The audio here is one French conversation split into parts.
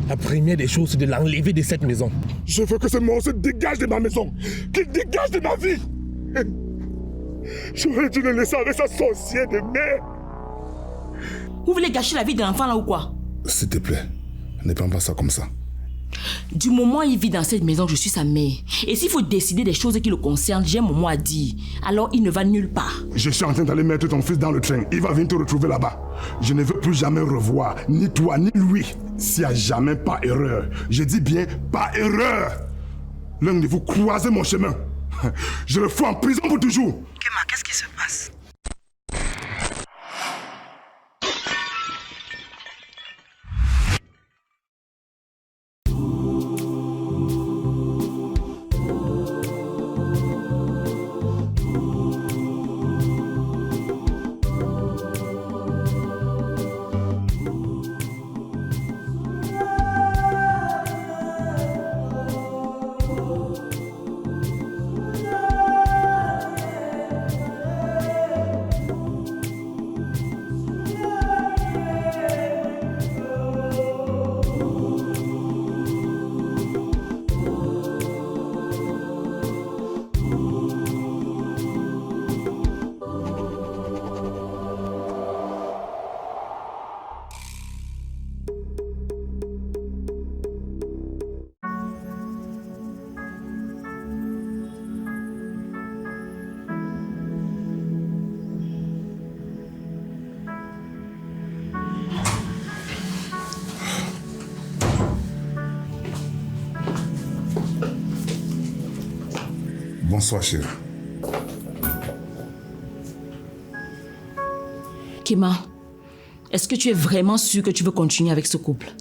La première des choses, c'est de l'enlever de cette maison. Je veux que ce monstre dégage de ma maison. Qu'il dégage de ma vie. J'aurais dû le laisser avec sa sorcière de mère. Vous voulez gâcher la vie de l'enfant là ou quoi? S'il te plaît, ne prends pas ça comme ça. Du moment où il vit dans cette maison, je suis sa mère. Et s'il faut décider des choses qui le concernent, j'ai mon mot à dire. Alors il ne va nulle part. Je suis en train d'aller mettre ton fils dans le train. Il va venir te retrouver là-bas. Je ne veux plus jamais revoir ni toi ni lui. S'il n'y a jamais pas erreur. Je dis bien pas erreur. L'un de vous croisez mon chemin. Je le fous en prison pour toujours. Kema, qu'est-ce qui se passe? Bonsoir, chérie. Kema, est-ce que tu es vraiment sûr que tu veux continuer avec ce couple?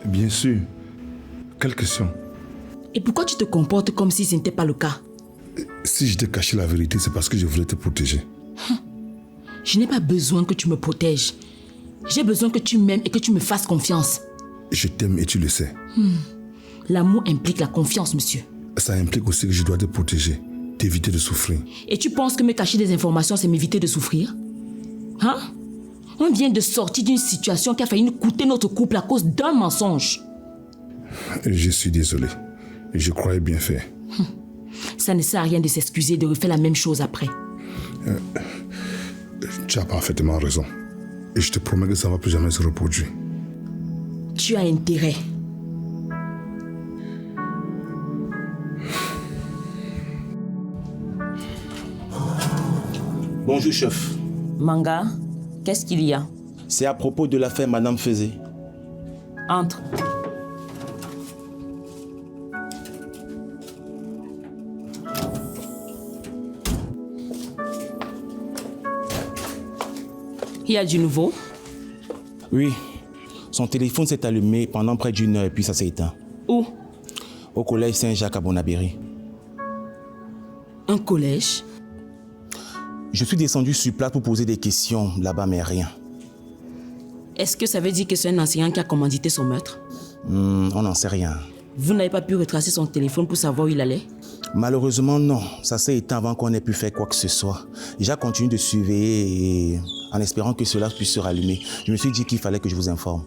Bien sûr. Quelle question? Et pourquoi tu te comportes comme si ce n'était pas le cas? Si je t'ai caché la vérité, c'est parce que je voulais te protéger. Je n'ai pas besoin que tu me protèges. J'ai besoin que tu m'aimes et que tu me fasses confiance. Je t'aime et tu le sais. L'amour implique la confiance, monsieur. Ça implique aussi que je dois te protéger, t'éviter de souffrir. Et tu penses que me cacher des informations, c'est m'éviter de souffrir? Hein? On vient de sortir d'une situation qui a failli nous coûter notre couple à cause d'un mensonge. Je suis désolé. Je croyais bien faire. Ça ne sert à rien de s'excuser et de refaire la même chose après. Tu as parfaitement raison. Et je te promets que ça ne va plus jamais se reproduire. Tu as intérêt. Bonjour, chef. Manga, qu'est-ce qu'il y a? C'est à propos de l'affaire Madame Fezé. Entre. Il y a du nouveau? Oui. Son téléphone s'est allumé pendant près d'une heure et puis ça s'est éteint. Où? Au collège Saint-Jacques à Bonabéry. Un collège? Je suis descendu sur place pour poser des questions là-bas, mais rien. Est-ce que ça veut dire que c'est un enseignant qui a commandité son meurtre? On n'en sait rien. Vous n'avez pas pu retracer son téléphone pour savoir où il allait? Malheureusement, non. Ça s'est éteint avant qu'on ait pu faire quoi que ce soit. J'ai continué de surveiller et en espérant que cela puisse se rallumer. Je me suis dit qu'il fallait que je vous informe.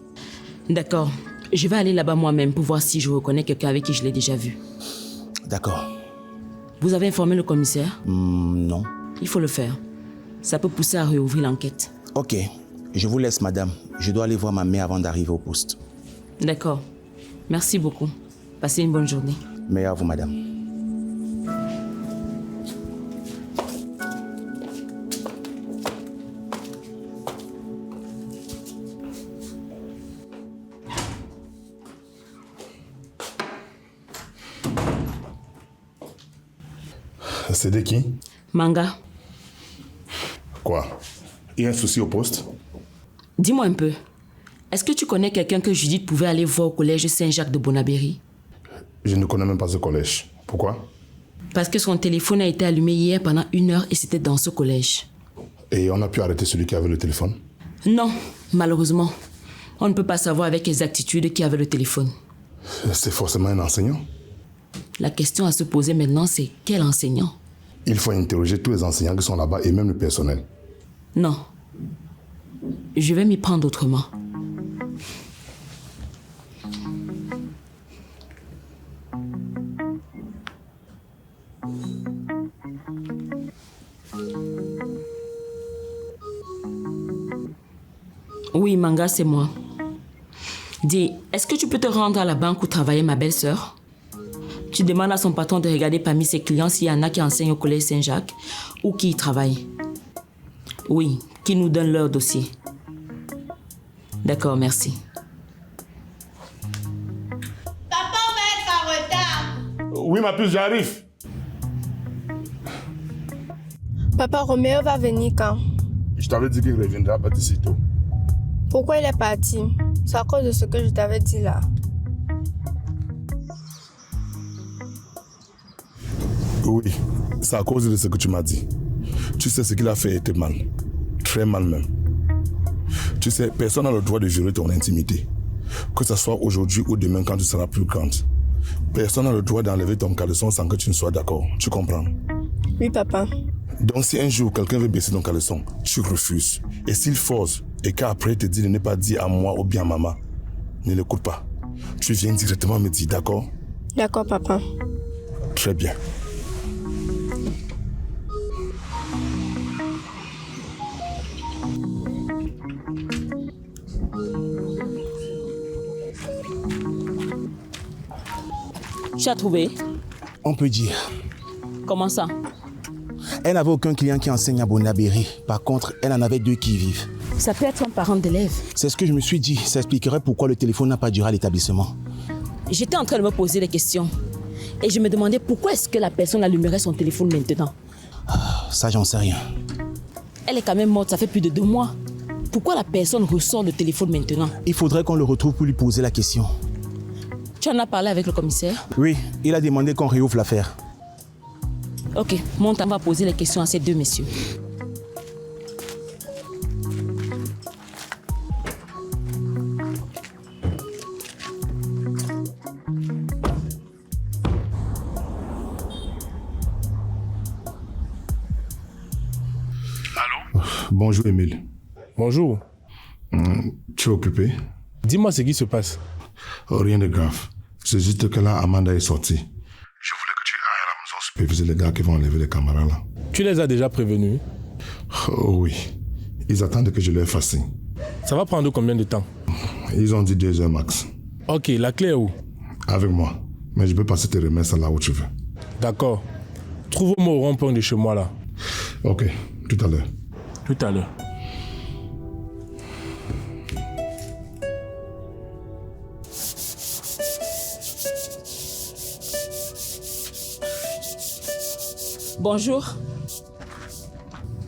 D'accord. Je vais aller là-bas moi-même pour voir si je reconnais quelqu'un avec qui je l'ai déjà vu. D'accord. Vous avez informé le commissaire? Non. Il faut le faire. Ça peut pousser à réouvrir l'enquête. Ok. Je vous laisse, madame. Je dois aller voir ma mère avant d'arriver au poste. D'accord. Merci beaucoup. Passez une bonne journée. Mais à vous, madame. C'est de qui? Manga, Quoi? Il y a un souci au poste? dis-moi un peu. Est-ce que tu connais quelqu'un que Judith pouvait aller voir au collège Saint-Jacques de Bonabéry? Je ne connais même pas ce collège. Pourquoi? Parce que son téléphone a été allumé hier pendant 1 heure et c'était dans ce collège. Et on a pu arrêter celui qui avait le téléphone? Non, malheureusement. On ne peut pas savoir avec exactitude qui avait le téléphone. C'est forcément un enseignant. La question à se poser maintenant, c'est quel enseignant? Il faut interroger tous les enseignants qui sont là-bas et même le personnel. Non. Je vais m'y prendre autrement. Oui, Manga, c'est moi. Dis, est-ce que tu peux te rendre à la banque où travaillait ma belle-sœur? Tu demandes à son patron de regarder parmi ses clients s'il y en a qui enseignent au collège Saint-Jacques ou qui y travaillent. Oui, qui nous donnent leur dossier. D'accord, merci. Papa, on va être en retard. Oui, ma puce, j'arrive. Papa, Roméo va venir quand? Je t'avais dit qu'il reviendra pas d'ici tôt. Pourquoi il est parti? C'est à cause de ce que je t'avais dit là. Oui, c'est à cause de ce que tu m'as dit. Tu sais, ce qu'il a fait était mal. Très mal même. Tu sais, personne n'a le droit de violer ton intimité. Que ce soit aujourd'hui ou demain quand tu seras plus grande. Personne n'a le droit d'enlever ton caleçon sans que tu ne sois d'accord. Tu comprends? Oui, papa. Donc si un jour quelqu'un veut baisser ton caleçon, tu refuses. Et s'il force et qu'après il te dit de ne pas dire à moi ou bien à maman, ne l'écoute pas. Tu viens directement me dire, d'accord? D'accord, papa. Très bien. Tu as trouvé? On peut dire. Comment ça? Elle n'avait aucun client qui enseigne à Bonabéry. Par contre, elle en avait 2 qui y vivent. Ça peut être un parent d'élève. C'est ce que je me suis dit. Ça expliquerait pourquoi le téléphone n'a pas duré à l'établissement. J'étais en train de me poser des questions. Et je me demandais pourquoi est-ce que la personne allumerait son téléphone maintenant. Ça, j'en sais rien. Elle est quand même morte, ça fait plus de 2 mois. Pourquoi la personne ressort le téléphone maintenant? Il faudrait qu'on le retrouve pour lui poser la question. Tu en as parlé avec le commissaire? Oui, il a demandé qu'on réouvre l'affaire. Ok, monte, on va poser les questions à ces 2 messieurs. Bonjour, Émile. Bonjour. Tu es occupé? Dis-moi ce qui se passe. Oh, rien de grave. C'est juste que là, Amanda est sortie. Je voulais que tu ailles à la maison superviser les gars qui vont enlever les caméras là. Tu les as déjà prévenus? Oh oui. Ils attendent que je leur fasse signe. Ça va prendre combien de temps? Ils ont dit 2 heures max. Ok, la clé est où? Avec moi. Mais je peux passer tes remesses là où tu veux. D'accord. Trouve-moi au rond-point de chez moi là. Ok, tout à l'heure. Tout à l'heure. Bonjour,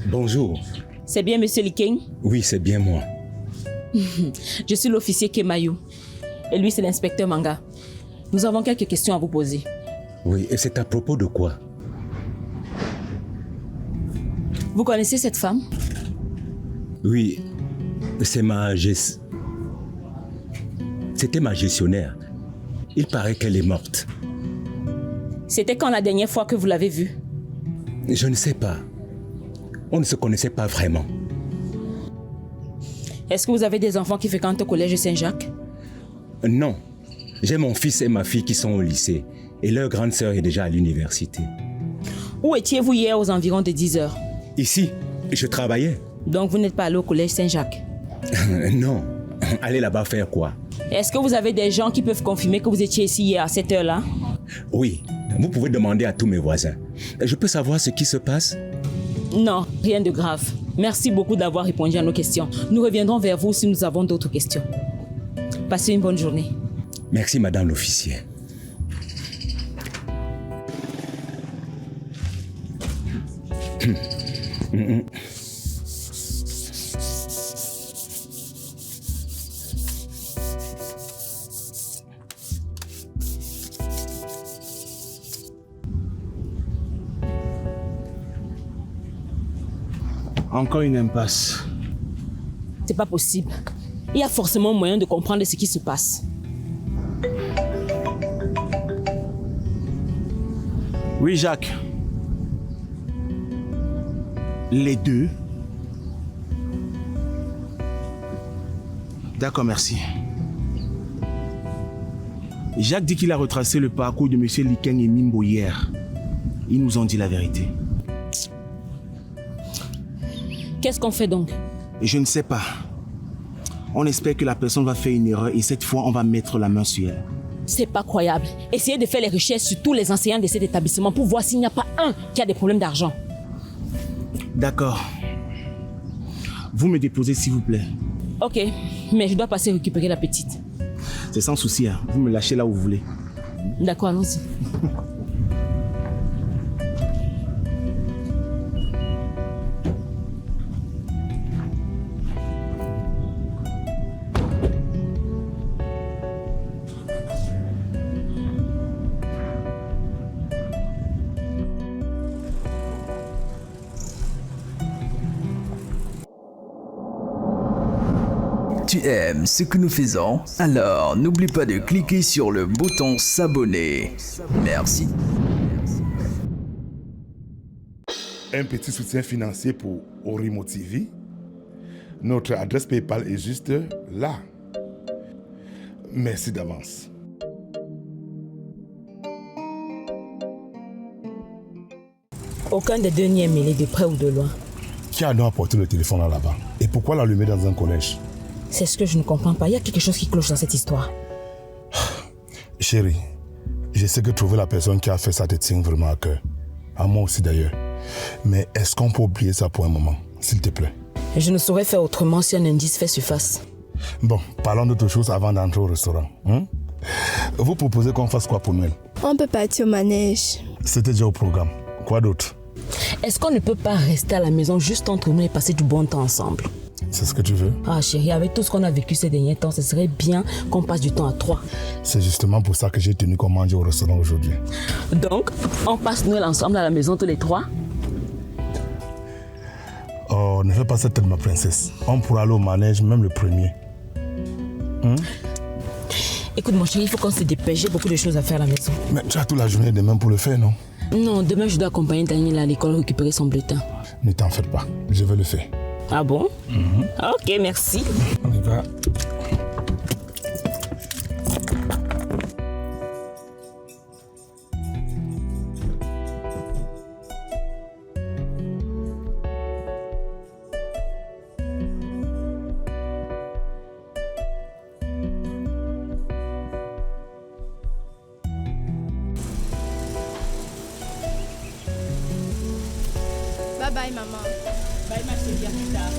Bonjour. c'est bien Monsieur Likeng? Oui, c'est bien moi. Je suis l'officier Kemayou. Et lui, c'est l'inspecteur Manga. Nous avons quelques questions à vous poser. Oui, et c'est à propos de quoi? Vous connaissez cette femme? Oui, c'est C'était ma gestionnaire. Il paraît qu'elle est morte. C'était quand la dernière fois que vous l'avez vue? Je ne sais pas. On ne se connaissait pas vraiment. Est-ce que vous avez des enfants qui fréquentent au collège Saint-Jacques? Non. J'ai mon fils et ma fille qui sont au lycée. Et leur grande sœur est déjà à l'université. Où étiez-vous hier aux environs de 10 heures? Ici, je travaillais. Donc vous n'êtes pas allé au collège Saint-Jacques? Non. Allez là-bas faire quoi? Est-ce que vous avez des gens qui peuvent confirmer que vous étiez ici hier à cette heure-là? Oui. Vous pouvez demander à tous mes voisins. Je peux savoir ce qui se passe? Non, rien de grave. Merci beaucoup d'avoir répondu à nos questions. Nous reviendrons vers vous si nous avons d'autres questions. Passez une bonne journée. Merci, madame l'officier. Encore une impasse. C'est pas possible. Il y a forcément moyen de comprendre ce qui se passe. Oui, Jacques. Les 2. D'accord, merci. Jacques dit qu'il a retracé le parcours de M. Likeng et Mimbo hier. Ils nous ont dit la vérité. Qu'est-ce qu'on fait donc? Et je ne sais pas. On espère que la personne va faire une erreur et cette fois, on va mettre la main sur elle. C'est pas croyable. Essayez de faire les recherches sur tous les enseignants de cet établissement pour voir s'il n'y a pas un qui a des problèmes d'argent. D'accord. Vous me déposez, s'il vous plaît. Ok, mais je dois passer récupérer la petite. C'est sans souci, hein. Vous me lâchez là où vous voulez. D'accord, allons-y. Tu aimes ce que nous faisons? Alors n'oublie pas de cliquer sur le bouton s'abonner. Merci. Un petit soutien financier pour Orimo TV. Notre adresse PayPal est juste là. Merci d'avance. Aucun des deux n'y est mêlé de près ou de loin. Qui a donc apporté le téléphone là-bas? Et pourquoi l'allumer dans un collège? C'est ce que je ne comprends pas. Il y a quelque chose qui cloche dans cette histoire. Chérie, je sais que trouver la personne qui a fait ça te tient vraiment à cœur. À moi aussi d'ailleurs. Mais est-ce qu'on peut oublier ça pour un moment, s'il te plaît? Je ne saurais faire autrement si un indice fait surface. Bon, parlons d'autre chose avant d'entrer au restaurant. Vous proposez qu'on fasse quoi pour Noël? On peut partir au manège. C'était déjà au programme. Quoi d'autre? Est-ce qu'on ne peut pas rester à la maison juste entre nous et passer du bon temps ensemble? C'est ce que tu veux? Ah chérie, avec tout ce qu'on a vécu ces derniers temps, ce serait bien qu'on passe du temps à trois. C'est justement pour ça que j'ai tenu qu'on mange au restaurant aujourd'hui. Donc, on passe Noël ensemble à la maison tous les trois? Oh, ne fais pas ça tellement, princesse. On pourra aller au manège même le premier. Écoute mon chéri, il faut qu'on se dépêche, j'ai beaucoup de choses à faire à la maison. Mais tu as toute la journée demain pour le faire, non? Non, demain je dois accompagner Daniel à l'école récupérer son bulletin. Ne t'en fais pas, je vais le faire. Ah bon? Ok, merci. On y va. Bye bye, maman. Bye ma chérie, à plus tard.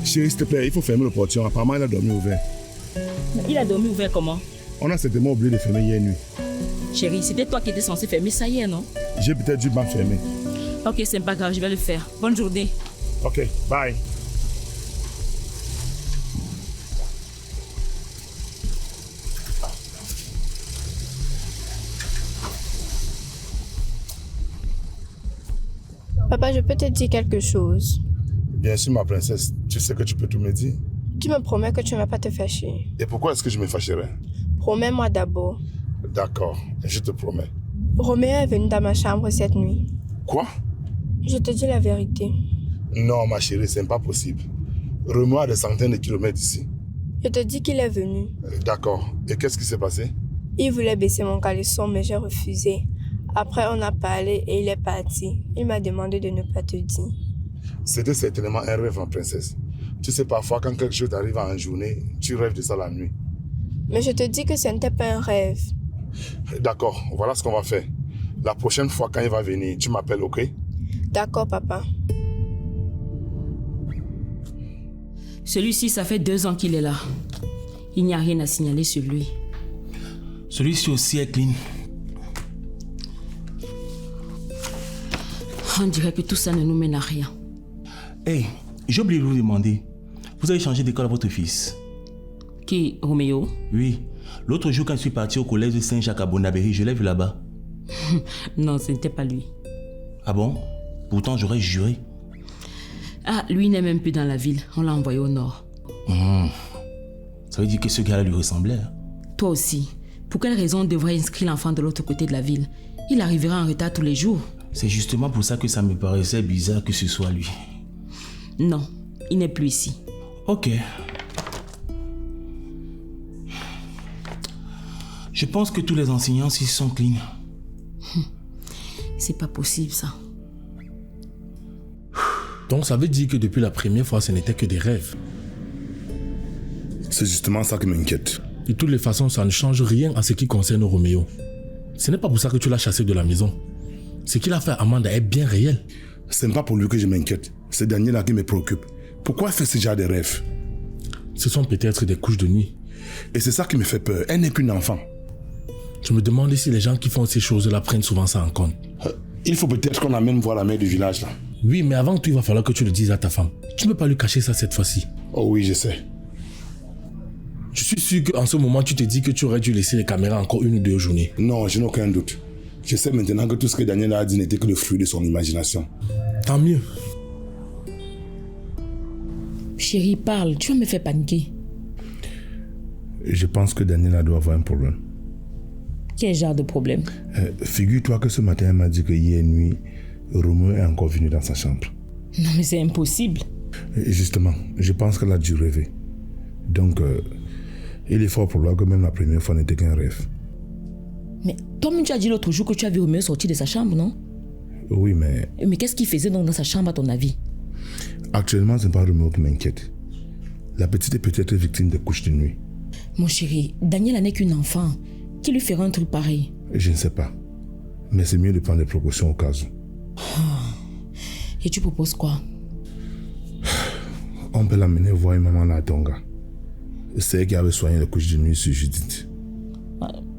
Chérie, s'il te plaît, il faut fermer le portillon. Apparemment, il a dormi ouvert. Mais il a dormi ouvert comment? On a certainement oublié de fermer hier nuit. Chérie, c'était toi qui étais censé fermer ça hier, non? J'ai peut-être dû m'enfermer. Ok, c'est pas grave, je vais le faire. Bonne journée. Ok, bye. Papa, je peux te dire quelque chose. Bien sûr, ma princesse, tu sais que tu peux tout me dire. Tu me promets que tu ne vas pas te fâcher. Et pourquoi est-ce que je me fâcherais? Promets-moi d'abord. D'accord, je te promets. Roméo est venu dans ma chambre cette nuit. Quoi? Je te dis la vérité. Non, ma chérie, c'est pas possible. Roméo à des centaines de kilomètres d'ici. Je te dis qu'il est venu. D'accord. Et qu'est-ce qui s'est passé? Il voulait baisser mon caleçon, mais j'ai refusé. Après, on a parlé et il est parti. Il m'a demandé de ne pas te dire. C'était certainement un rêve, ma princesse. Tu sais, parfois, quand quelque chose t'arrive en journée, tu rêves de ça la nuit. Mais je te dis que ce n'était pas un rêve. D'accord, voilà ce qu'on va faire. La prochaine fois, quand il va venir, tu m'appelles, ok? D'accord, papa. Celui-ci, ça fait 2 ans qu'il est là. Il n'y a rien à signaler sur lui. Celui-ci aussi est clean. On dirait que tout ça ne nous mène à rien. Hey, j'ai oublié de vous demander. Vous avez changé d'école à votre fils? Qui, Roméo? Oui. L'autre jour, quand je suis parti au collège de Saint-Jacques à Bonabéry, je l'ai vu là-bas. Non, ce n'était pas lui. Ah bon? Pourtant, j'aurais juré. Ah, lui n'est même plus dans la ville. On l'a envoyé au nord. Ça veut dire que ce gars-là lui ressemblait. Hein? Toi aussi. Pour quelle raison on devrait inscrire l'enfant de l'autre côté de la ville? Il arrivera en retard tous les jours. C'est justement pour ça que ça me paraissait bizarre que ce soit lui. Non, il n'est plus ici. Ok. Je pense que tous les enseignants ici sont clean. C'est pas possible ça. Donc ça veut dire que depuis la première fois, ce n'était que des rêves. C'est justement ça qui m'inquiète. De toutes les façons, ça ne change rien en ce qui concerne Roméo. Ce n'est pas pour ça que tu l'as chassé de la maison. Ce qu'il a fait à Amanda est bien réel. Ce n'est pas pour lui que je m'inquiète. C'est Daniela qui me préoccupe. Pourquoi elle fait ce genre de rêves? Ce sont peut-être des couches de nuit. Et c'est ça qui me fait peur. Elle n'est qu'une enfant. Je me demande si les gens qui font ces choses-là prennent souvent ça en compte. Il faut peut-être qu'on amène voir la mère du village là. Oui, mais avant tout, il va falloir que tu le dises à ta femme. Tu ne peux pas lui cacher ça cette fois-ci. Oh oui, je sais. Je suis sûr qu'en ce moment, tu te dis que tu aurais dû laisser les caméras encore 1 ou 2 journées. Non, je n'ai aucun doute. Je sais maintenant que tout ce que Daniela a dit n'était que le fruit de son imagination. Tant mieux. Chérie, parle, tu vas me faire paniquer. Je pense que Daniela doit avoir un problème. Quel genre de problème? Figure-toi que ce matin, elle m'a dit que hier nuit, Roméo est encore venu dans sa chambre. Non, mais c'est impossible. Justement, je pense qu'elle a dû rêver. Donc, il est fort probable que même la première fois n'était qu'un rêve. Mais toi-même, tu as dit l'autre jour que tu as vu Roméo sortir de sa chambre, non? Oui, mais... Mais qu'est-ce qu'il faisait donc dans sa chambre, à ton avis? Actuellement, ce n'est pas Roméo qui m'inquiète. La petite est peut-être victime des couches de nuit. Mon chéri, Daniela n'est qu'une enfant. Qui lui fera un truc pareil? Je ne sais pas. Mais c'est mieux de prendre des précautions au cas où. Et tu proposes quoi? On peut l'amener voir une maman là à Tonga. C'est elle qui avait soigné les couches de nuit sur Judith.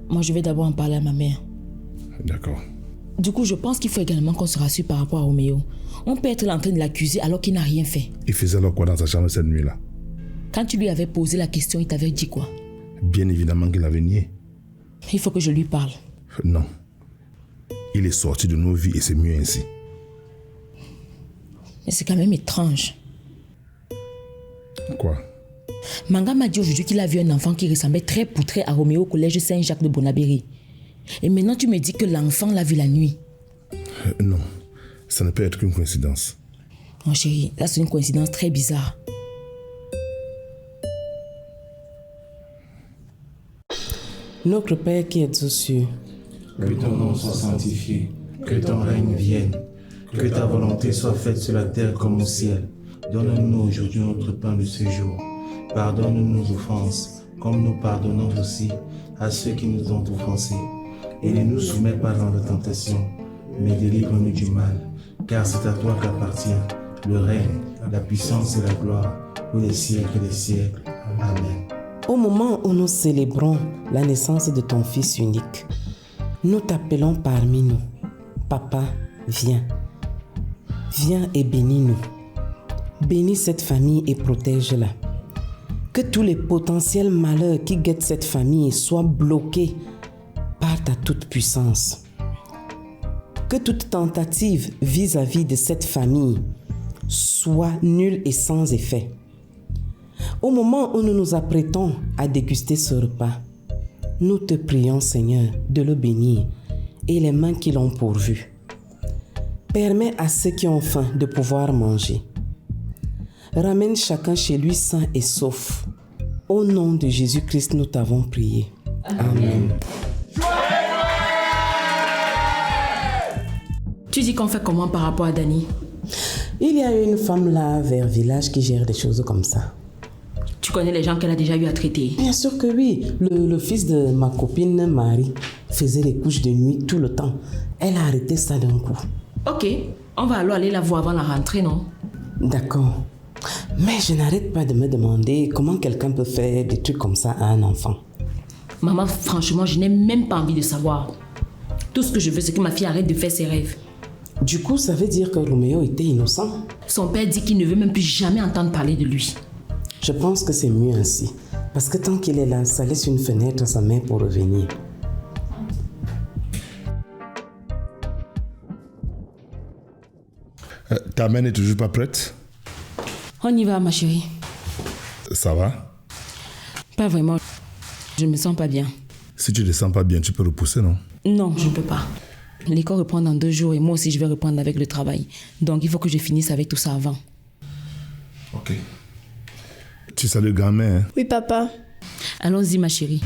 Moi, je vais d'abord en parler à ma mère. D'accord. Du coup, je pense qu'il faut également qu'on se rassure par rapport à Roméo. On peut être en train de l'accuser alors qu'il n'a rien fait. Il faisait alors quoi dans sa chambre cette nuit-là? Quand tu lui avais posé la question, il t'avait dit quoi? Bien évidemment qu'il avait nié. Il faut que je lui parle. Non. Il est sorti de nos vies et c'est mieux ainsi. Mais c'est quand même étrange. Quoi? Manga m'a dit aujourd'hui qu'il a vu un enfant qui ressemblait très poutré à Roméo au collège Saint-Jacques de Bonabéry. Et maintenant tu me dis que l'enfant l'a vu la nuit. Non, ça ne peut être qu'une coïncidence. Mon chéri, là c'est une coïncidence très bizarre. Notre Père qui es aux cieux, Que ton nom soit sanctifié, que ton règne vienne, que ta volonté soit faite sur la terre comme au ciel. Donne-nous aujourd'hui notre pain de ce jour. Pardonne-nous nos offenses, comme nous pardonnons aussi à ceux qui nous ont offensés. Et ne nous soumets pas dans la tentation, mais délivre-nous du mal. Car c'est à toi qu'appartient le règne, la puissance et la gloire, pour les siècles des siècles. Amen. au moment où nous célébrons la naissance de ton Fils unique, nous t'appelons parmi nous. Papa, viens. Viens et bénis-nous. Bénis cette famille et protège-la. Que tous les potentiels malheurs qui guettent cette famille soient bloqués par ta toute-puissance. Que toute tentative vis-à-vis de cette famille soit nulle et sans effet. Au moment où nous nous apprêtons à déguster ce repas, nous te prions, Seigneur, de le bénir et les mains qui l'ont pourvu. Permets à ceux qui ont faim de pouvoir manger. Ramène chacun chez lui sain et sauf. Au nom de Jésus-Christ, nous t'avons prié. Amen. Tu dis qu'on fait comment par rapport à Dani? Il y a une femme là vers village qui gère des choses comme ça. Tu connais les gens qu'elle a déjà eu à traiter? Bien sûr que oui. Le fils de ma copine Marie faisait les couches de nuit tout le temps. Elle a arrêté ça d'un coup. Ok, on va alors aller la voir avant la rentrée, non? D'accord. Mais je n'arrête pas de me demander comment quelqu'un peut faire des trucs comme ça à un enfant. Maman, franchement, je n'ai même pas envie de savoir. Tout ce que je veux, c'est que ma fille arrête de faire ses rêves. Du coup, ça veut dire que Roméo était innocent? Son père dit qu'il ne veut même plus jamais entendre parler de lui. Je pense que c'est mieux ainsi. Parce que tant qu'il est là, ça laisse une fenêtre à sa mère pour revenir. Ta main n'est toujours pas prête? On y va, ma chérie. Ça va? Pas vraiment. Je me sens pas bien. Si tu ne te sens pas bien, tu peux repousser, non? Non, je ne peux pas. L'école reprend dans 2 jours et moi aussi je vais reprendre avec le travail. Donc il faut que je finisse avec tout ça avant. Ok. Tu salues grand-mère, hein? Oui, papa. Allons-y, ma chérie.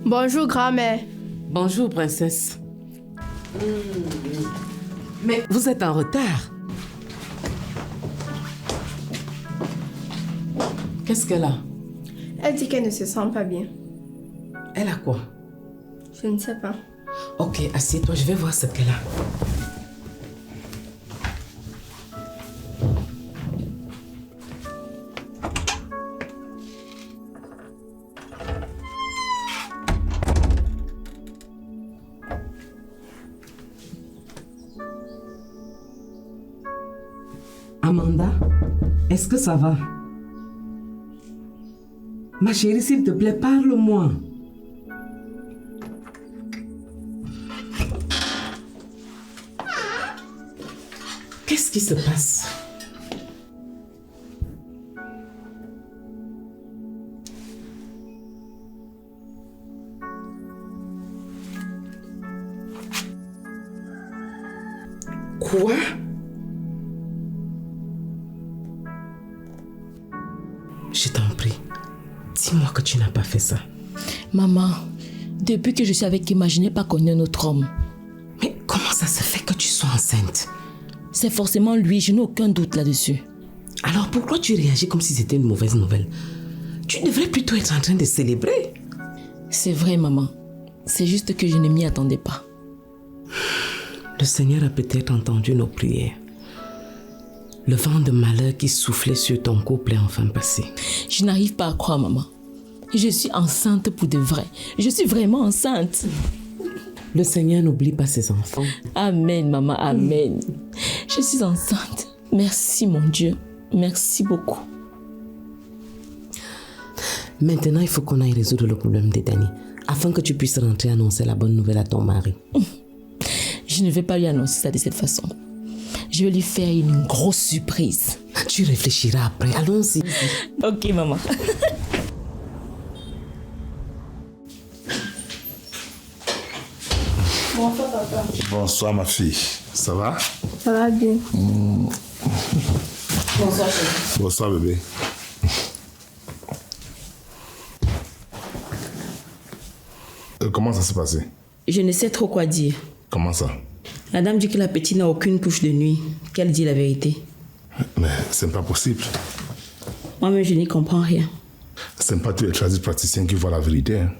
Bonjour, grand-mère. Bonjour, princesse. Mais vous êtes en retard. Qu'est-ce qu'elle a? Elle dit qu'elle ne se sent pas bien. Elle a quoi? Je ne sais pas. Ok, assieds-toi, je vais voir ce qu'elle a. Amanda, est-ce que ça va? Ma chérie, s'il te plaît, parle-moi. Qu'est-ce qui se passe? Quoi? Je t'en prie, dis-moi que tu n'as pas fait ça. Maman, depuis que je suis avec Emma, je n'ai pas connu un autre homme. Mais comment ça se fait que tu sois enceinte? C'est forcément lui, je n'ai aucun doute là-dessus. Alors pourquoi tu réagis comme si c'était une mauvaise nouvelle? Tu devrais plutôt être en train de célébrer. C'est vrai, maman. C'est juste que je ne m'y attendais pas. Le Seigneur a peut-être entendu nos prières. Le vent de malheur qui soufflait sur ton couple est enfin passé. Je n'arrive pas à croire, maman. Je suis enceinte pour de vrai. Je suis vraiment enceinte. Le Seigneur n'oublie pas ses enfants. Amen, maman, amen. Je suis enceinte. Merci, mon Dieu. Merci beaucoup. Maintenant, il faut qu'on aille résoudre le problème de Dani, afin que tu puisses rentrer annoncer la bonne nouvelle à ton mari. Je ne vais pas lui annoncer ça de cette façon. Je vais lui faire une grosse surprise. Tu réfléchiras après. Allons-y. Ok, maman. Bonsoir, papa. Bonsoir, ma fille. Ça va? Ça va bien. Bonsoir, chérie. Bonsoir, bébé. Comment ça s'est passé? Je ne sais trop quoi dire. Comment ça? La dame dit que la petite n'a aucune couche de nuit, qu'elle dit la vérité. Mais c'est pas possible. Moi-même, je n'y comprends rien. C'est pas tous les tradipraticiens qui voient la vérité. Hein.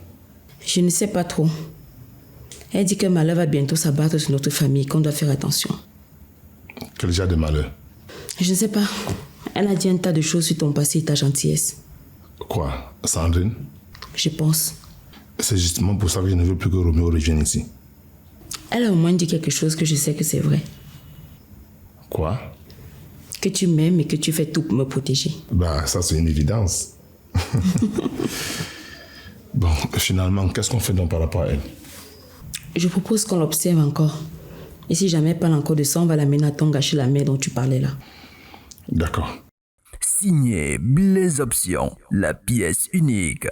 Je ne sais pas trop. Elle dit que malheur va bientôt s'abattre sur notre famille, qu'on doit faire attention. Quel genre de malheur? Je ne sais pas. Elle a dit un tas de choses sur ton passé et ta gentillesse. Quoi? Sandrine? Je pense. C'est justement pour ça que je ne veux plus que Roméo revienne ici. Elle a au moins dit quelque chose que je sais que c'est vrai. Quoi? Que tu m'aimes et que tu fais tout pour me protéger. Bah, ça c'est une évidence. Bon, finalement, qu'est-ce qu'on fait donc par rapport à elle? Je propose qu'on l'observe encore. Et si jamais elle parle encore de ça, on va l'amener à Tonga chez la mère dont tu parlais là. D'accord. Signé Blaise Option, la pièce unique.